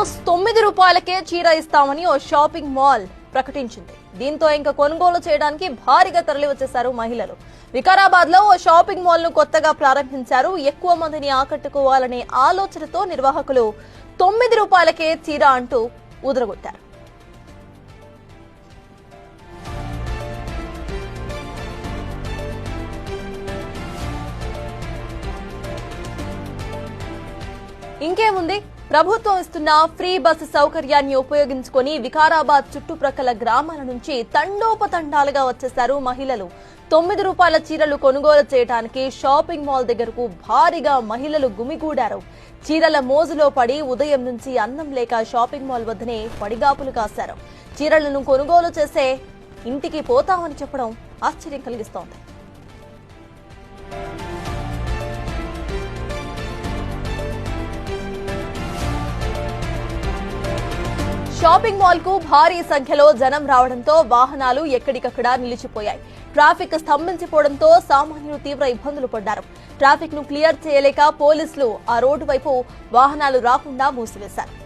₹9కే చీర ఇస్తామని ఓ shopping mall ప్రకటించింది. దీంతో ఇంకా కొనుగోలు చేయడానికి భారీగా తరలి వచ్చేశారు మహిళలు. వికారాబాద్ లో ఓ షాపింగ్ మాల్ ను కొత్తగా ప్రారంభించారు. ఎక్కువ మందిని ఆకట్టుకోవాలనే ఆలోచనతో నిర్వాహకులు ₹9కే చీర అంటూ ఊదరగొట్టారు. ఇంకేముంది, ప్రభుత్వం ఇస్తున్న ఫ్రీ బస్సు సౌకర్యాన్ని ఉపయోగించుకొని వికారాబాద్ చుట్టుప్రక్కల గ్రామాల నుంచి తండోపతండాలుగా వచ్చేశారు మహిళలు. ₹9 చీరలు కొనుగోలు చేయడానికి షాపింగ్ మాల్ దగ్గరకు భారీగా మహిళలు గుమిగూడారు. చీరల మోజులో పడి ఉదయం నుంచి అన్నం లేక షాపింగ్ మాల్ వద్దనే పడిగాపులు కాశారు. చీరలను కొనుగోలు చేసే ఇంటికి పోతామని చెప్పడం ఆశ్చర్యం కలిగిస్తోంది. షాపింగ్ మాల్ కు భారీ సంఖ్యలో జనం రావడంతో వాహనాలు ఎక్కడికక్కడ నిలిచిపోయాయి. ట్రాఫిక్ స్తంభించిపోవడంతో సామాన్యులు తీవ్ర ఇబ్బందులు పడ్డారు. ట్రాఫిక్ ను క్లియర్ చేయలేక పోలీసులు ఆ రోడ్డు వైపు వాహనాలు రాకుండా మూసివేశారు.